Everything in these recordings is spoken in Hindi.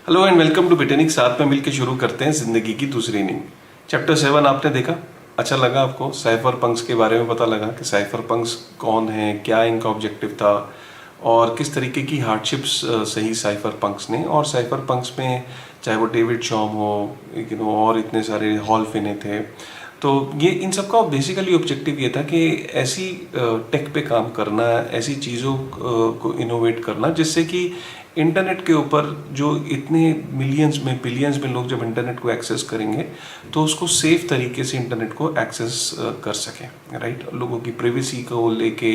हेलो एंड वेलकम टू बिटेनिक। साथ में मिलकर शुरू करते हैं जिंदगी की दूसरी इनिंग। चैप्टर 7 आपने देखा, अच्छा लगा आपको? साइफर पंक्स के बारे में पता लगा कि साइफर पंक्स कौन है, क्या इनका ऑब्जेक्टिव था और किस तरीके की हार्डशिप्स सही साइफर पंक्स ने। और साइफर पंक्स में चाहे वो डेविड शॉम हो, और इतने सारे हॉल फिने थे, तो ये इन सब का बेसिकली ऑब्जेक्टिव ये था कि ऐसी टेक पे काम करना, ऐसी चीज़ों को इनोवेट करना जिससे कि इंटरनेट के ऊपर जो इतने मिलियंस में बिलियंस में लोग जब इंटरनेट को एक्सेस करेंगे तो उसको सेफ तरीके से इंटरनेट को एक्सेस कर सकें, राइट। लोगों की प्रिवेसी को लेके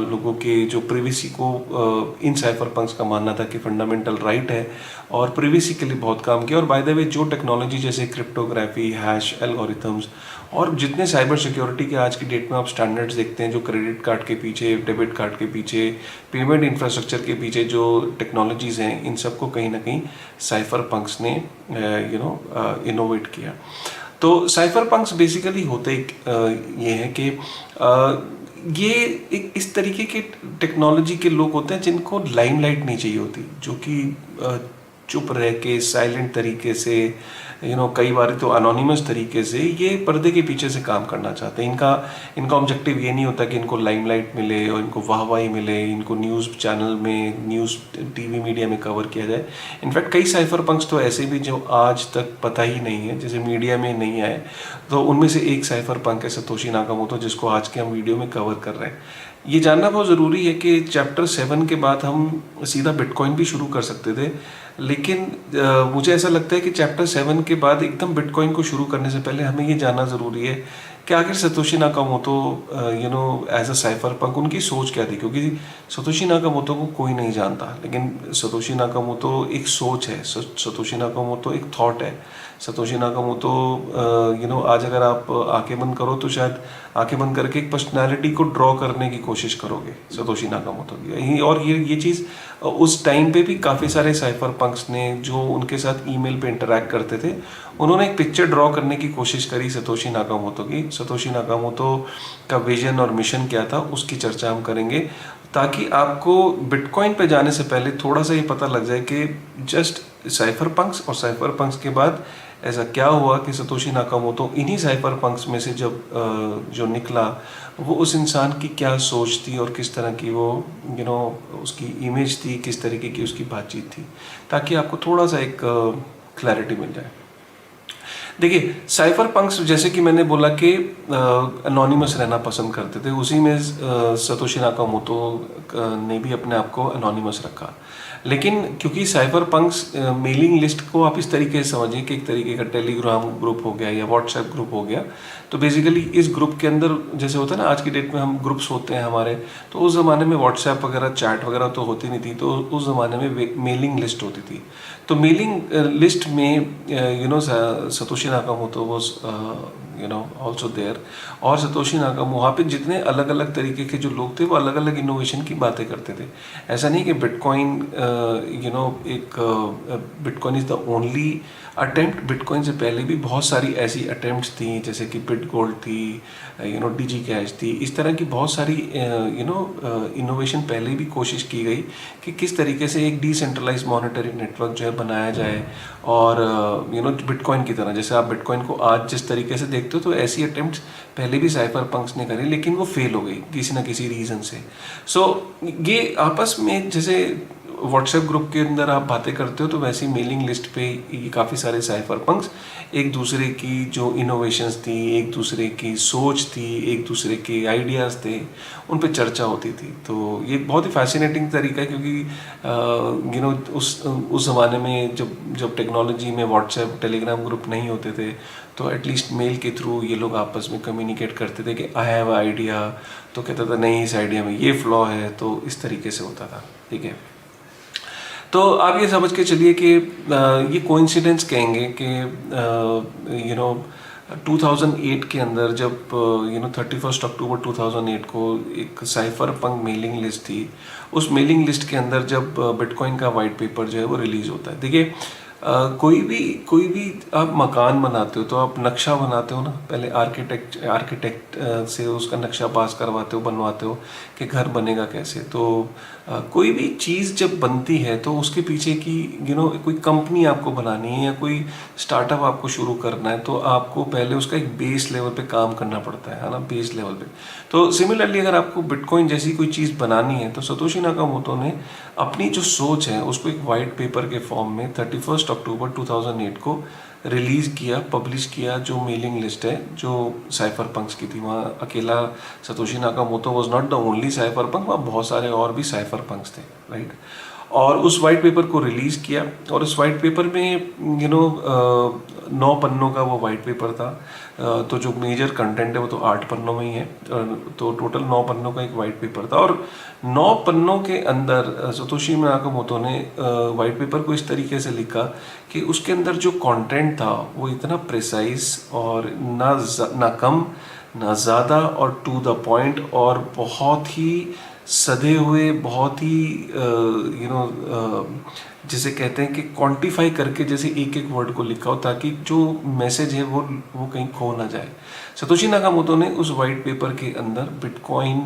लोगों के जो प्रिवेसी को इन साइफर पंक्स का मानना था कि फंडामेंटल राइट है और प्रिवेसी के लिए बहुत काम किया। और बाय द वे जो टेक्नोलॉजी जैसे क्रिप्टोग्राफी, हैश एल्गोरिथम्स और जितने साइबर सिक्योरिटी के आज की डेट में आप स्टैंडर्ड्स देखते हैं, जो क्रेडिट कार्ड के पीछे, डेबिट कार्ड के पीछे, पेमेंट इंफ्रास्ट्रक्चर के पीछे जो टेक्नोलॉजीज़ हैं, इन सबको कहीं ना कहीं साइफर पंक्स ने इनोवेट किया। तो साइफर पंक्स बेसिकली होते ये हैं कि ये एक इस तरीके के टेक्नोलॉजी के लोग होते हैं जिनको लाइमलाइट नहीं चाहिए होती, जो कि चुप रह के साइलेंट तरीके से कई बार तो अनोनिमस तरीके से ये पर्दे के पीछे से काम करना चाहते हैं। इनका ऑब्जेक्टिव ये नहीं होता कि इनको लाइमलाइट मिले और इनको वाहवाही मिले, इनको न्यूज़ चैनल में, न्यूज़ टीवी मीडिया में कवर किया जाए। इनफैक्ट कई साइफर पंक्स तो ऐसे भी जो आज तक पता ही नहीं है, जैसे मीडिया में नहीं आए, तो उनमें से एक साइफर पंक है सतोशी नाकामोटो, जिसको आज के हम वीडियो में कवर कर रहे हैं। ये जानना बहुत ज़रूरी है कि चैप्टर 7 के बाद हम सीधा बिटकॉइन भी शुरू कर सकते थे, लेकिन मुझे ऐसा लगता है कि चैप्टर 7 के बाद एकदम बिटकॉइन को शुरू करने से पहले हमें ये जानना ज़रूरी है कि आखिर Satoshi Nakamoto as a cypherpunk उनकी सोच क्या थी। क्योंकि सतोशी नाकामोटो को कोई नहीं जानता, लेकिन सतोशी नाकामोटो एक सोच है, सतोशी नाकामोटो एक थॉट है। सतोशी नाकामोटो आज अगर आप आंखें बंद करो तो शायद आंखें बंद करके एक पर्सनालिटी को ड्रॉ करने की कोशिश करोगे सतोशी नाकामोटो की। और ये चीज़ उस टाइम पे भी काफ़ी सारे साइफर पंक्स ने जो उनके साथ ईमेल पे इंटरैक्ट करते थे, उन्होंने एक पिक्चर ड्रॉ करने की कोशिश करी सतोशी नाकामोटो की। सतोशी नाकामोटो का विजन और मिशन क्या था उसकी चर्चा हम करेंगे, ताकि आपको बिटकॉइन पे जाने से पहले थोड़ा सा ये पता लग जाए कि जस्ट साइफर पंक्स और साइफर पंक्स के बाद ऐसा क्या हुआ कि सतोशी नाकामोटो इन्हीं साइफर पंक्स में से जब जो निकला, वो उस इंसान की क्या सोच थी और किस तरह की वो उसकी इमेज थी, किस तरीके की उसकी बातचीत थी, ताकि आपको थोड़ा सा एक क्लैरिटी मिल जाए। देखिए, साइफर पंक्स जैसे कि मैंने बोला कि अनोनिमस रहना पसंद करते थे, उसी में सतोशी नाकामोटो ने भी अपने आप को अनोनिमस रखा। लेकिन क्योंकि साइफर पंक्स मेलिंग लिस्ट को आप इस तरीके से समझिए कि एक तरीके का टेलीग्राम ग्रुप हो गया या व्हाट्सएप ग्रुप हो गया। तो बेसिकली इस ग्रुप के अंदर जैसे होता है ना, आज की डेट में हम ग्रुप्स होते हैं हमारे, तो उस ज़माने में व्हाट्सएप वगैरह, चैट वगैरह तो होती नहीं थी, तो उस ज़माने में मेलिंग लिस्ट होती थी। तो मेलिंग लिस्ट में Satoshi Nakamoto was also there. और सतोशी नाकामोटो वहाँ पे जितने अलग अलग तरीके के जो लोग थे वो अलग अलग इनोवेशन की बातें करते थे। ऐसा नहीं कि bitcoin bitcoin is the only attempt. Bitcoin से पहले भी बहुत सारी ऐसी अटेम्प्ट्स थी, जैसे कि बिट गोल्ड थी, डिजी कैश थी। इस तरह की बहुत सारी इनोवेशन पहले भी कोशिश की गई कि किस तरीके से एक डिसेंट्रलाइज मॉनेटरी नेटवर्क जो है बनाया जाए। और बिटकॉइन की तरह, जैसे आप बिटकॉइन को आज जिस तरीके से देखते हो, तो ऐसी अटेम्प्ट्स पहले भी साइफर पंक्स ने करी, लेकिन वो फेल हो गई किसी ना किसी रीज़न से। सो ये आपस में जैसे व्हाट्सएप ग्रुप के अंदर आप बातें करते हो, तो वैसी मेलिंग लिस्ट पे ये काफ़ी सारे साइफर पंक्स एक दूसरे की जो इनोवेशंस थी, एक दूसरे की सोच थी, एक दूसरे के आइडियाज़ थे, उन पे चर्चा होती थी। तो ये बहुत ही फैसिनेटिंग तरीका है, क्योंकि उस ज़माने में जब टेक्नोलॉजी में व्हाट्सएप, टेलीग्राम ग्रुप नहीं होते थे, तो एटलीस्ट मेल के थ्रू ये लोग आपस में कम्युनिकेट करते थे कि आई हैव अ आइडिया, तो कहता था नहीं इस आइडिया में ये फ्लॉ है, तो इस तरीके से होता था। ठीक है, तो आप ये समझ के चलिए कि ये कोइंसिडेंस कहेंगे कि 2008 के अंदर जब 31 अक्टूबर 2008 को एक साइफर पंक मेलिंग लिस्ट थी, उस मेलिंग लिस्ट के अंदर जब बिटकॉइन का वाइट पेपर जो है वो रिलीज़ होता है। देखिए, कोई भी आप मकान बनाते हो तो आप नक्शा बनाते हो ना, पहले आर्किटेक्ट से उसका नक्शा पास करवाते हो, बनवाते हो कि घर बनेगा कैसे। तो कोई भी चीज़ जब बनती है तो उसके पीछे की कोई कंपनी आपको बनानी है या कोई स्टार्टअप आपको शुरू करना है, तो आपको पहले उसका एक बेस लेवल पे काम करना पड़ता है ना, बेस लेवल पे। तो सिमिलरली अगर आपको बिटकॉइन जैसी कोई चीज़ बनानी है तो सतोशी नाकामोटो ने अपनी जो सोच है उसको एक वाइट पेपर के फॉर्म में 31 अक्टूबर 2008 को रिलीज़ किया, पब्लिश किया। जो मेलिंग लिस्ट है जो साइफर पंक्स की थी, वहाँ अकेला Satoshi Nakamoto was not the only cypherpunk, वहाँ बहुत सारे और भी साइफर पंक्स थे, राइट। और उस वाइट पेपर को रिलीज़ किया, और उस वाइट पेपर में 9 पन्नों का वो वाइट पेपर था। तो जो मेजर कंटेंट है वो तो 8 पन्नों में ही है। तो टोटल 9 पन्नों का एक वाइट पेपर था, और 9 पन्नों के अंदर सतोशी नाकामोटो ने वाइट पेपर को इस तरीके से लिखा कि उसके अंदर जो कंटेंट था वो इतना प्रिसाइज और ना कम ना ज़्यादा, और टू द पॉइंट, और बहुत ही सधे हुए, बहुत ही जिसे कहते हैं कि क्वांटिफाई करके जैसे एक एक वर्ड को लिखा हो, ताकि जो मैसेज है वो कहीं खो ना जाए। सतोशी नाकामोटो ने उस वाइट पेपर के अंदर बिटकॉइन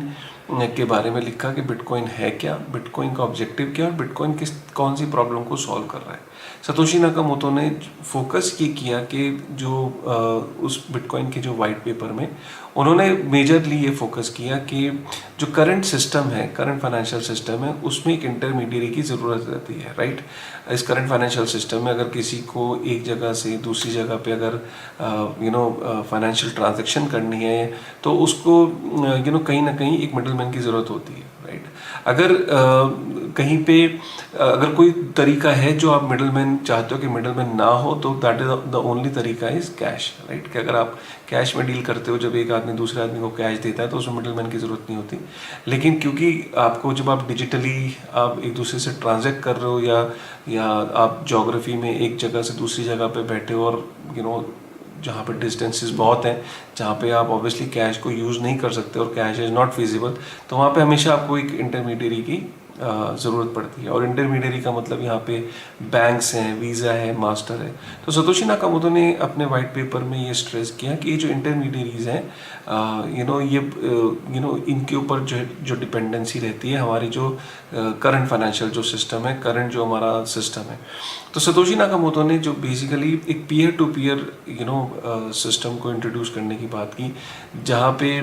के बारे में लिखा कि बिटकॉइन है क्या, बिटकॉइन का ऑब्जेक्टिव क्या, और बिटकॉइन कौन सी प्रॉब्लम को सॉल्व कर रहा है। सतोशी नाकामोटो ने फोकस ये किया कि जो उस बिटकॉइन के जो वाइट पेपर में उन्होंने मेजरली ये फोकस किया कि जो करंट सिस्टम है, करंट फाइनेंशियल सिस्टम है, उसमें एक इंटरमीडियरी की ज़रूरत रहती है, राइट। इस करंट फाइनेंशियल सिस्टम में अगर किसी को एक जगह से दूसरी जगह पे अगर फाइनेंशियल ट्रांजैक्शन करनी है तो उसको कहीं ना कहीं एक मिडलमैन की ज़रूरत होती है, राइट। अगर कहीं पे अगर कोई तरीका है जो आप मिडलमैन चाहते हो कि मिडलमैन ना हो, तो दैट इज द ओनली तरीका इज कैश, राइट। कि अगर आप कैश में डील करते हो, जब एक आदमी दूसरे आदमी को कैश देता है तो उसमें मिडलमैन की ज़रूरत नहीं होती। लेकिन क्योंकि आपको जब आप डिजिटली आप एक दूसरे से ट्रांजैक्ट कर रहे हो, या आप ज्योग्राफी में एक जगह से दूसरी जगह पे बैठे हो, और जहाँ पे डिस्टेंसेस बहुत हैं, जहाँ पे आप ऑब्वियसली कैश को यूज़ नहीं कर सकते और कैश इज़ नॉट फिजिबल, तो वहाँ पे हमेशा आपको एक इंटरमीडियरी की ज़रूरत पड़ती है। और इंटरमीडियरी का मतलब यहाँ पे बैंक्स हैं, वीज़ा है, मास्टर है। तो सतोशी नाकामोटो ने अपने वाइट पेपर में ये स्ट्रेस किया कि ये जो इंटरमीडियरीज हैं इनके ऊपर जो डिपेंडेंसी रहती है हमारी जो करंट फाइनेंशियल जो सिस्टम है, करंट जो हमारा सिस्टम है। तो सतोशी नाकामोटो ने जो बेसिकली एक पीयर टू पीयर सिस्टम को इंट्रोड्यूस करने की बात की, जहाँ पे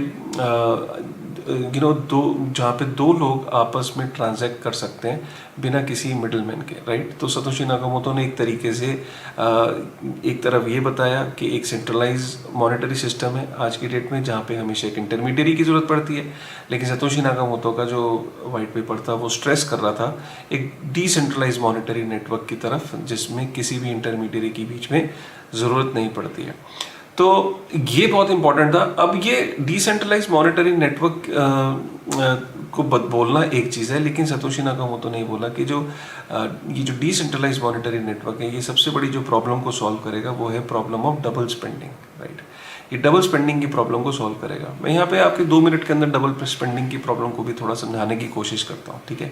जहाँ पे दो लोग आपस में ट्रांजैक्ट कर सकते हैं बिना किसी मिडलमैन के, राइट। तो सतोशी नाकामोटो ने एक तरीके से एक तरफ ये बताया कि एक सेंट्रलाइज मॉनेटरी सिस्टम है आज की डेट में, जहाँ पे हमेशा एक इंटरमीडियरी की ज़रूरत पड़ती है। लेकिन सतोशी नाकामोटो का जो वाइट पेपर था वो स्ट्रेस कर रहा था एक डिसेंट्रलाइज मॉनेटरी नेटवर्क की तरफ, जिसमें किसी भी इंटरमीडियरी के बीच में ज़रूरत नहीं पड़ती है। तो ये बहुत इंपॉर्टेंट था। अब ये डिसेंट्रलाइज मॉनेटरी नेटवर्क को बोलना एक चीज़ है, लेकिन सतोशी नाकामोटो ने बोला कि ये जो डिसेंट्रलाइज मॉनेटरी नेटवर्क है, ये सबसे बड़ी जो प्रॉब्लम को सॉल्व करेगा वो है problem of double spending, right. ये डबल स्पेंडिंग की प्रॉब्लम को सॉल्व करेगा। मैं यहाँ पे आपके 2 मिनट के अंदर डबल स्पेंडिंग की प्रॉब्लम को भी थोड़ा समझाने की कोशिश करता हूँ, ठीक है।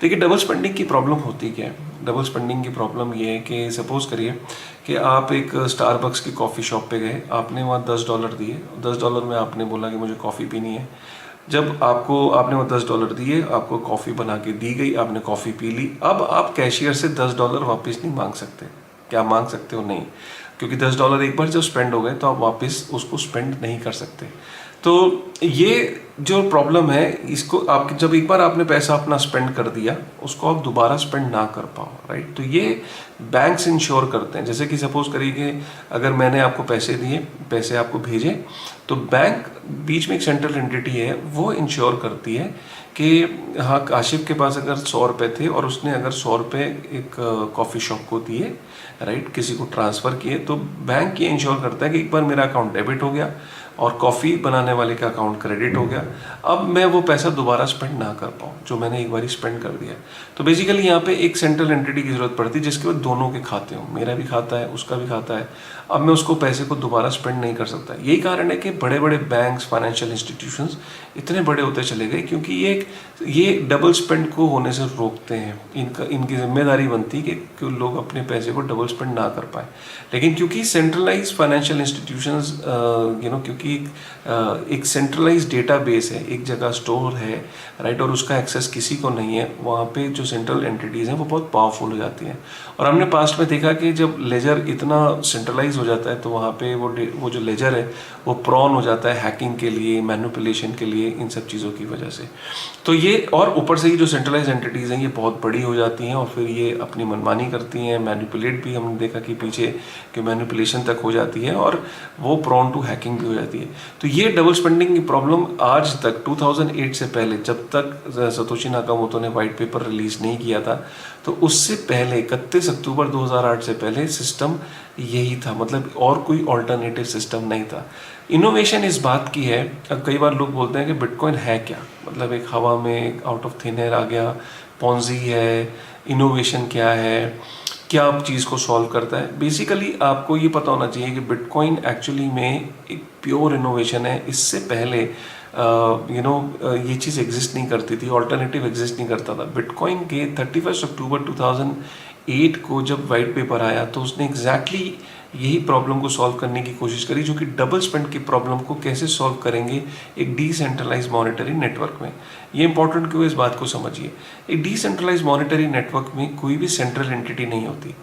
देखिए, डबल स्पेंडिंग की प्रॉब्लम होती क्या है। डबल स्पेंडिंग की प्रॉब्लम ये है कि सपोज करिए कि आप एक स्टारबक्स की कॉफ़ी शॉप पे गए, आपने वहाँ $10 दिए, $10 में आपने बोला कि मुझे कॉफ़ी पीनी है। जब आपने वो $10 दिए, आपको कॉफ़ी बना के दी गई, आपने कॉफ़ी पी ली। अब आप कैशियर से $10 वापस नहीं मांग सकते। क्या मांग सकते हो? नहीं, क्योंकि $10 एक बार जब स्पेंड हो गए तो आप वापस उसको स्पेंड नहीं कर सकते। तो ये जो प्रॉब्लम है, इसको आप जब एक बार आपने पैसा अपना स्पेंड कर दिया, उसको आप दोबारा स्पेंड ना कर पाओ, राइट। तो ये बैंक्स इंश्योर करते हैं। जैसे कि सपोज करिए कि अगर मैंने आपको पैसे दिए, पैसे आपको भेजे, तो बैंक बीच में एक सेंट्रल एंटिटी है, वो इंश्योर करती है कि हाँ, काशिफ के पास अगर 100 रुपये थे और उसने अगर 100 रुपये एक कॉफ़ी शॉप को दिए, राइट, किसी को ट्रांसफ़र किए, तो बैंक ये इंश्योर करता है कि एक बार मेरा अकाउंट डेबिट हो गया, और कॉफ़ी बनाने वाले का अकाउंट क्रेडिट हो गया। अब मैं वो पैसा दोबारा स्पेंड ना कर पाऊँ जो मैंने एक बार स्पेंड कर दिया। तो बेसिकली यहाँ पे एक सेंट्रल एंटिटी की ज़रूरत पड़ती है जिसके बाद दोनों के खाते हों, मेरा भी खाता है उसका भी खाता है। अब मैं उसको पैसे को दोबारा स्पेंड नहीं कर सकता। यही कारण है कि बड़े बड़े बैंक्स, फाइनेंशियल इंस्टीट्यूशंस इतने बड़े होते चले गए क्योंकि ये डबल स्पेंड को होने से रोकते हैं। इनकी जिम्मेदारी बनती है कि लोग अपने पैसे को डबल स्पेंड ना कर पाए। लेकिन क्योंकि सेंट्रलाइज फाइनेंशियल इंस्टीट्यूशंस क्योंकि एक सेंट्रलाइज डेटाबेस है, एक जगह स्टोर है, राइट, और उसका एक्सेस किसी को नहीं है, वहाँ पे जो सेंट्रल एंटिटीज़ हैं वो बहुत पावरफुल हो जाती हैं। और हमने पास्ट में देखा कि जब लेजर इतना सेंट्रलाइज हो जाता है तो वहाँ पे वो जो लेजर है वो प्रॉन हो जाता है हैकिंग के लिए, मैनिपुलेशन के लिए, इन सब चीज़ों की वजह से। तो ये, और ऊपर से ही जो सेंट्रलाइज एंटिटीज़ हैं ये बहुत बड़ी हो जाती हैं और फिर ये अपनी मनमानी करती हैं, मैनिपुलेट भी हमने देखा कि पीछे कि मैनिपुलेशन तक हो जाती है और वो प्रॉन टू हैकिंग भी हो जाती है। तो ये डबल स्पेंडिंग की प्रॉब्लम आज तक 2008 से पहले, जब तक सतोशी नाकामोटो ने वाइट पेपर रिलीज नहीं किया था, तो उससे पहले 31 अक्टूबर 2008 से पहले सिस्टम यही था, मतलब और कोई ऑल्टरनेटिव सिस्टम नहीं था। इनोवेशन इस बात की है, अब कई बार लोग बोलते हैं कि बिटकॉइन है क्या, मतलब एक हवा में आउट ऑफ थिन एयर आ गया, पॉन्जी है, इनोवेशन क्या है, क्या आप चीज़ को सॉल्व करता है। बेसिकली आपको ये पता होना चाहिए कि बिटकॉइन एक्चुअली में एक प्योर इनोवेशन है। इससे पहले ये चीज़ एग्जिस्ट नहीं करती थी, ऑल्टरनेटिव एग्जिस्ट नहीं करता था। बिटकॉइन के 31 अक्टूबर 2008 को जब वाइट पेपर आया तो उसने एग्जैक्टली यही प्रॉब्लम को सॉल्व करने की कोशिश करी, जो कि डबल स्पेंड की प्रॉब्लम को कैसे सॉल्व करेंगे एक डिसेंट्रलाइज मॉनेटरी नेटवर्क में। ये इंपॉर्टेंट क्यों, इस बात को समझिए। एक डिसेंट्रलाइज मॉनेटरी नेटवर्क में कोई भी सेंट्रल एंटिटी नहीं होती,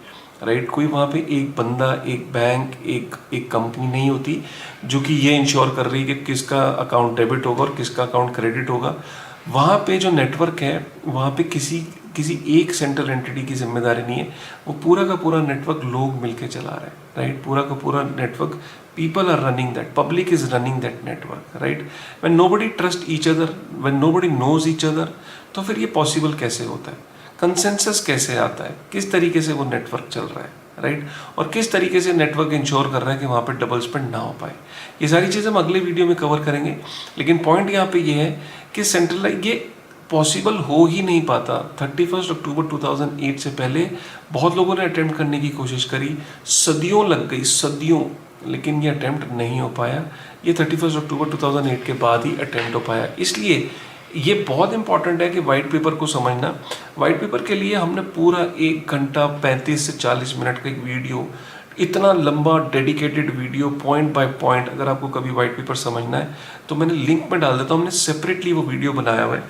राइट, कोई वहाँ पे एक बंदा, एक बैंक, एक कंपनी नहीं होती जो कि ये इंश्योर कर रही है कि किसका अकाउंट डेबिट होगा और किसका अकाउंट क्रेडिट होगा। वहाँ पे जो नेटवर्क है वहाँ पे किसी एक सेंट्रल एंटिटी की जिम्मेदारी नहीं है, वो पूरा का पूरा नेटवर्क लोग मिलके चला रहे हैं, राइट, पूरा का पूरा network, people are running that, public is running that network, right? When nobody trust each other, when nobody knows each other, तो फिर ये पॉसिबल कैसे होता है, कंसेंसस कैसे आता है, किस तरीके से वो नेटवर्क चल रहा है, राइट, और किस तरीके से नेटवर्क इंश्योर कर रहा है कि वहाँ पे डबल स्पेंड ना हो पाए। ये सारी चीज़ें हम अगले वीडियो में कवर करेंगे, लेकिन पॉइंट यहाँ पे ये है कि सेंट्रलाइज ये पॉसिबल हो ही नहीं पाता। 31 अक्टूबर 2008 से पहले बहुत लोगों ने अटेम्प्ट करने की कोशिश करी, सदियों लग गई, सदियों, लेकिन ये अटेम्प्ट नहीं हो पाया। ये 31 अक्टूबर 2008 के बाद ही अटेम्प्ट हो पाया। इसलिए ये बहुत इंपॉर्टेंट है कि वाइट पेपर को समझना। वाइट पेपर के लिए हमने पूरा 1 घंटा 35 से 40 मिनट का एक वीडियो, इतना लंबा dedicated video, point by point, अगर आपको कभी वाइट पेपर समझना है तो मैंने लिंक में डाल देता हूँ, हमने सेपरेटली वो वीडियो बनाया हुआ है,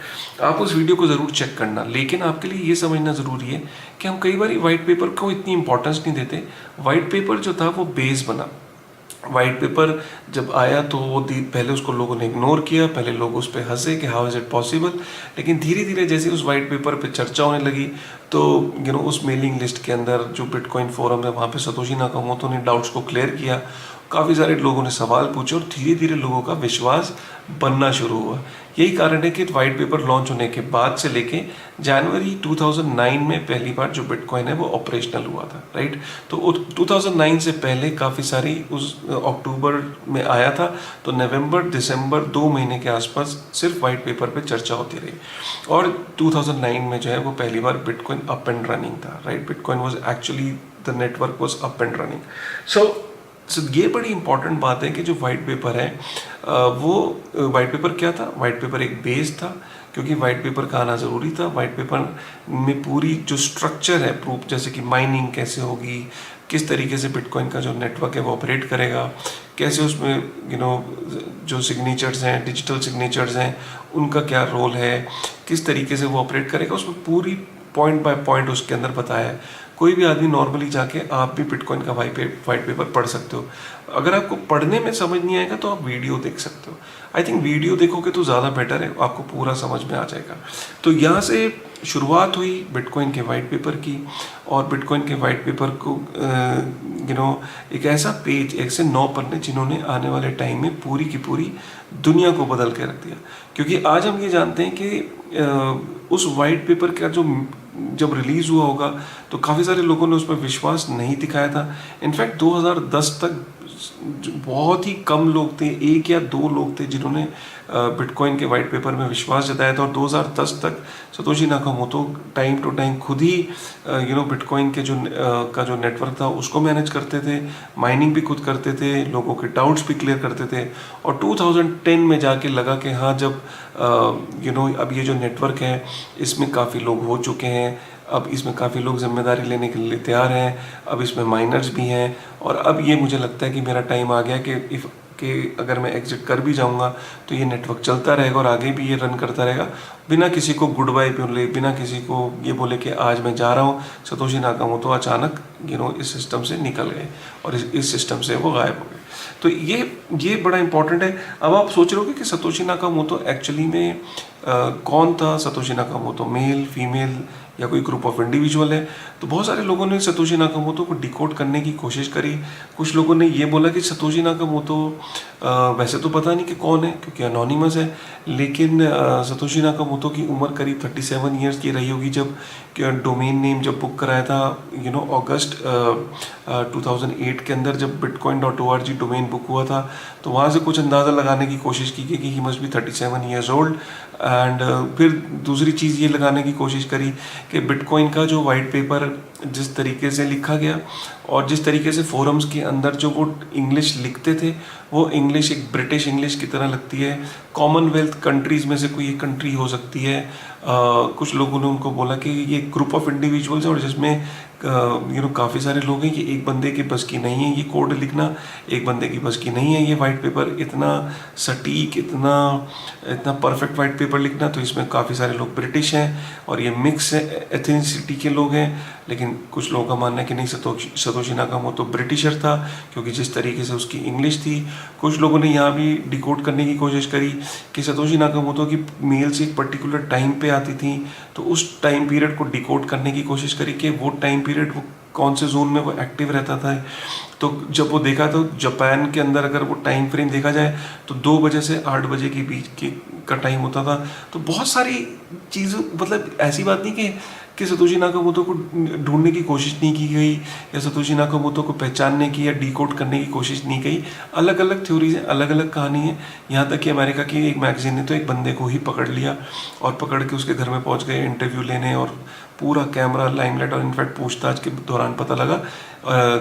आप उस वीडियो को ज़रूर चेक करना। लेकिन आपके लिए ये समझना ज़रूरी है कि हम कई बार वाइट पेपर को इतनी इंपॉर्टेंस नहीं देते। वाइट पेपर जो था वो बेस बना। वाइट पेपर जब आया तो वो पहले उसको लोगों ने इग्नोर किया, पहले लोग उस पर हंसे कि हाउ इज़ इट पॉसिबल, लेकिन धीरे धीरे जैसे उस वाइट पेपर पे चर्चा होने लगी तो उस मेलिंग लिस्ट के अंदर जो बिटकॉइन फोरम है वहाँ पे सतोशी नाकामोटो ने डाउट्स को क्लियर किया, काफ़ी सारे लोगों ने सवाल पूछे और धीरे धीरे लोगों का विश्वास बनना शुरू हुआ। यही कारण है कि वाइट पेपर लॉन्च होने के बाद से लेके जनवरी 2009 में पहली बार जो बिटकॉइन है वो ऑपरेशनल हुआ था, राइट। तो 2009 से पहले काफ़ी सारी उस अक्टूबर में आया था, तो नवंबर दिसंबर 2 महीने के आसपास सिर्फ वाइट पेपर पे चर्चा होती रही और 2009 में जो है वो पहली बार बिटकॉइन अप एंड रनिंग था, right. Bitcoin was actually the network was up and running. So ये बड़ी इंपॉर्टेंट बात है कि जो वाइट पेपर है वो वाइट पेपर क्या था, वाइट पेपर एक बेस था, क्योंकि वाइट पेपर का आना ज़रूरी था। वाइट पेपर में पूरी जो स्ट्रक्चर है प्रूफ, जैसे कि माइनिंग कैसे होगी, किस तरीके से बिटकॉइन का जो नेटवर्क है वो ऑपरेट करेगा, कैसे उसमें जो सिग्नेचर्स हैं, डिजिटल सिग्नेचर्स हैं, उनका क्या रोल है, किस तरीके से वो ऑपरेट करेगा, उसमें पूरी पॉइंट बाय पॉइंट उसके अंदर बताया है। कोई भी आदमी नॉर्मली जाके आप भी बिटकॉइन का वाइट पेपर पढ़ सकते हो। अगर आपको पढ़ने में समझ नहीं आएगा तो आप वीडियो देख सकते हो। आई थिंक वीडियो देखोगे तो ज़्यादा बेटर है, आपको पूरा समझ में आ जाएगा। तो यहाँ से शुरुआत हुई बिटकॉइन के वाइट पेपर की, और बिटकॉइन के वाइट पेपर को एक ऐसा पेज, 1 से 9 पन्ने, जिन्होंने आने वाले टाइम में पूरी की पूरी दुनिया को बदल के रख दिया। क्योंकि आज हम ये जानते हैं कि उस वाइट पेपर का जब रिलीज़ हुआ होगा तो काफ़ी सारे लोगों ने उस पर विश्वास नहीं दिखाया था। इनफैक्ट 2010 तक बहुत ही कम लोग थे, 1 या 2 लोग थे जिन्होंने बिटकॉइन के वाइट पेपर में विश्वास जताया था। और 2010 तक Satoshi Nakamoto time to time खुद ही बिटकॉइन के का जो नेटवर्क था उसको मैनेज करते थे, माइनिंग भी खुद करते थे, लोगों के डाउट्स भी क्लियर करते थे। और 2010 में जाके लगा कि हाँ, जब अब ये जो नेटवर्क है इसमें काफ़ी लोग हो चुके हैं, अब इसमें काफ़ी लोग जिम्मेदारी लेने के लिए तैयार हैं, अब इसमें माइनर्स भी हैं, और अब ये मुझे लगता है कि मेरा टाइम आ गया कि अगर मैं एग्जिट कर भी जाऊंगा तो ये नेटवर्क चलता रहेगा और आगे भी ये रन करता रहेगा, बिना किसी को गुड बाय बोले, बिना किसी को ये बोले कि आज मैं जा रहा हूँ। सतोशी नाकामोटो अचानक इस सिस्टम से निकल गए और इस सिस्टम से वो गायब हो गए। तो ये बड़ा इंपॉर्टेंट है। अब आप सोच रहे हो कि सतोशी नाकामोटो एक्चुअली में कौन था? सतोशी नाकामोटो मेल, फीमेल या कोई ग्रुप ऑफ इंडिविजुअल है? तो बहुत सारे लोगों ने सतोशी नाकामोटो को डिकोड करने की कोशिश करी। कुछ लोगों ने ये बोला कि सतोशी नाकामोटो वैसे तो पता नहीं कि कौन है क्योंकि अनोनिमस है, लेकिन सतोशी नाकामोटो की उम्र करीब 37 ईयर्स की रही होगी जब डोमेन नेम जब बुक कराया था अगस्त 2008 के अंदर, जब bitcoin.org डोमेन बुक हुआ था। तो वहाँ से कुछ अंदाज़ा लगाने की कोशिश की कि he must be 37 years old. And फिर दूसरी चीज़ ये लगाने की कोशिश करी कि बिटकॉइन का जो वाइट पेपर जिस तरीके से लिखा गया और जिस तरीके से फोरम्स के अंदर जो वो इंग्लिश लिखते थे, वो इंग्लिश एक ब्रिटिश इंग्लिश की तरह लगती है, कॉमनवेल्थ कंट्रीज़ में से कोई एक कंट्री हो सकती है। कुछ लोगों ने उनको बोला कि ये ग्रुप ऑफ इंडिविजुअल्स है और जिसमें काफ़ी सारे लोग हैं, ये एक बंदे के बस की नहीं है ये कोड लिखना, एक बंदे की बस की नहीं है ये वाइट पेपर इतना सटीक, इतना परफेक्ट वाइट पेपर लिखना। तो इसमें काफ़ी सारे लोग ब्रिटिश हैं और ये मिक्स एथनिसिटी के लोग हैं। लेकिन कुछ लोगों का मानना है कि नहीं, सतोशी नाकामोटो ब्रिटिशर था क्योंकि जिस तरीके से उसकी इंग्लिश थी। कुछ लोगों ने यहाँ भी डिकोड करने की कोशिश करी कि सतोशी नाकामोटो की मेल्स एक पर्टिकुलर टाइम पे आती थी, तो उस टाइम पीरियड को डिकोड करने की कोशिश करी कि वो टाइम पीरियड वो कौन से जोन में वो एक्टिव रहता था। तो जब वो देखा तो जापान के अंदर अगर वो टाइम फ्रेम देखा जाए तो 2 बजे से 8 बजे के बीच का टाइम होता था। तो बहुत सारी चीज़, मतलब ऐसी बात नहीं कि सतोशी नाकामोटो को ढूंढने की कोशिश नहीं की गई या सतोशी नाकामोटो को पहचानने की या डिकोड करने की कोशिश नहीं की। अलग अलग थ्योरीज हैं, अलग अलग कहानी है। यहाँ तक कि अमेरिका की एक मैगजीन ने तो एक बंदे को ही पकड़ लिया और पकड़ के उसके घर में पहुँच गए इंटरव्यू लेने, और पूरा कैमरा लाइमलाइट, और इनफैक्ट पूछताछ के दौरान पता लगा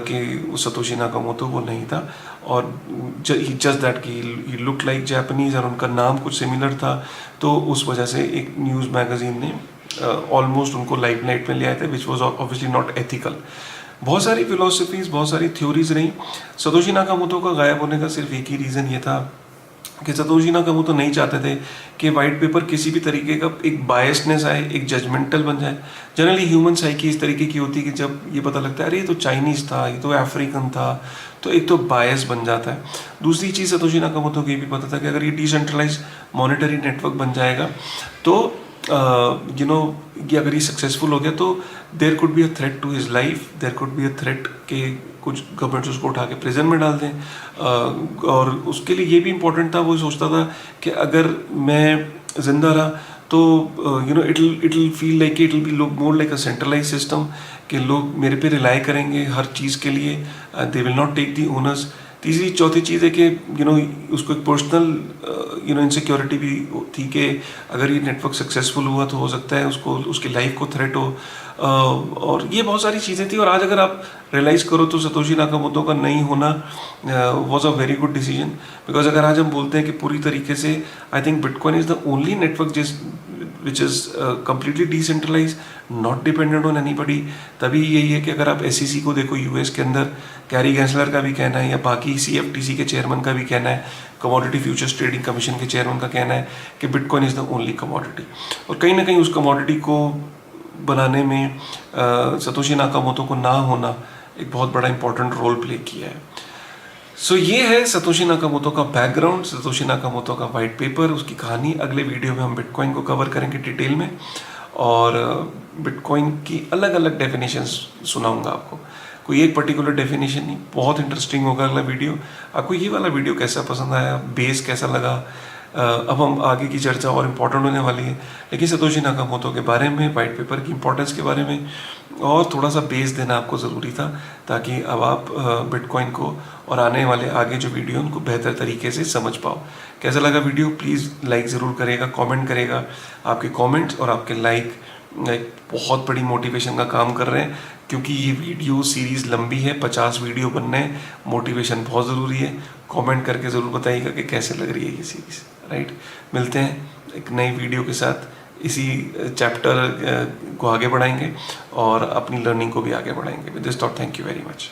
कि सतोशी नाकामोटो वो नहीं था। और जस्ट दैट कि ही लुक लाइक जापानीज और उनका नाम कुछ सिमिलर था, तो उस वजह से एक न्यूज़ मैगजीन ने ऑलमोस्ट उनको लाइमलाइट में ले आए थे, which was obviously not ethical. बहुत सारी फिलोसफीज, बहुत सारी थ्योरीज रही। सतोशी नाकामोटो का गायब होने का सिर्फ एक ही रीज़न ये था कि सतोशी नाकामोटो नहीं चाहते थे कि वाइट पेपर किसी भी तरीके का एक बायसनेस आए, एक जजमेंटल बन जाए। जनरली ह्यूमन साइकी इस तरीके की होती है कि जब ये पता लगता है अरे ये तो चाइनीज़ था, ये तो अफ्रीकन था, तो एक तो बायस बन जाता है। दूसरी चीज़ सतोशी नाकामोटो को ये भी पता था कि अगर ये डिसेंट्रलाइज मॉनेटरी नेटवर्क बन जाएगा तो कि अगर ये सक्सेसफुल हो गया तो there could be a threat to his life, there could be a threat के कुछ गवर्नमेंट्स उसको उठा के प्रिजन में डाल दें। और उसके लिए ये भी इम्पोर्टेंट था, वो सोचता था कि अगर मैं जिंदा रहा तो it will feel like it will be more like a centralize system, कि लोग मेरे पे रिलाई करेंगे हर चीज़ के लिए, they will not take the owners. तीसरी चौथी चीज़ है कि उसको एक पर्सनल इनसिक्योरिटी भी थी कि अगर ये नेटवर्क सक्सेसफुल हुआ तो हो सकता है उसको उसकी लाइफ को थ्रेट हो। और ये बहुत सारी चीज़ें थी। और आज अगर आप रियलाइज़ करो तो सतोशी नाकामोटो का नहीं होना was a very good decision, because अगर आज हम बोलते हैं कि पूरी तरीके से I think bitcoin is the only network which is completely decentralized, not dependent on anybody। तभी यही है कि अगर आप SEC को देखो यूएस के अंदर, कैरी गैंसलर का भी कहना है या बाकी CFTC के चेयरमैन का भी कहना है, कमोडिटी फ्यूचर्स ट्रेडिंग कमीशन के चेयरमैन का कहना है कि bitcoin is the only commodity. और कहीं ना कहीं उस कमोडिटी को बनाने में सतोशी नाकामोटो को ना होना एक बहुत बड़ा इंपॉर्टेंट रोल प्ले किया है। सो ये है सतोशी नाकामोटो का बैकग्राउंड, सतोशी नाकामोटो का वाइट पेपर, उसकी कहानी। अगले वीडियो में हम बिटकॉइन को कवर करेंगे डिटेल में और बिटकॉइन की अलग अलग डेफिनेशंस सुनाऊंगा आपको। कोई एक पर्टिकुलर डेफिनेशन नहीं, बहुत इंटरेस्टिंग होगा अगला वीडियो। आपको ये वाला वीडियो कैसा पसंद आया, बेस कैसा लगा, अब हम आगे की चर्चा और इम्पोर्टेंट होने वाली है, लेकिन सतोशी नाकामोटो के बारे में, वाइट पेपर की इम्पोर्टेंस के बारे में और थोड़ा सा बेस देना आपको ज़रूरी था, ताकि अब आप बिटकॉइन को और आने वाले आगे जो वीडियो उनको बेहतर तरीके से समझ पाओ। कैसा लगा वीडियो प्लीज़ लाइक ज़रूर करेगा, कमेंट करेगा। आपके कमेंट्स और आपके लाइक एक बहुत बड़ी मोटिवेशन का काम कर रहे हैं, क्योंकि ये वीडियो सीरीज़ लंबी है, 50 वीडियो बनने हैं, मोटिवेशन बहुत ज़रूरी है। कमेंट करके ज़रूर बताइएगा कि कैसे लग रही है ये सीरीज़। राइट, मिलते हैं एक नई वीडियो के साथ। इसी चैप्टर को आगे बढ़ाएंगे और अपनी लर्निंग को भी आगे बढ़ाएंगे। With this thought, thank you very much.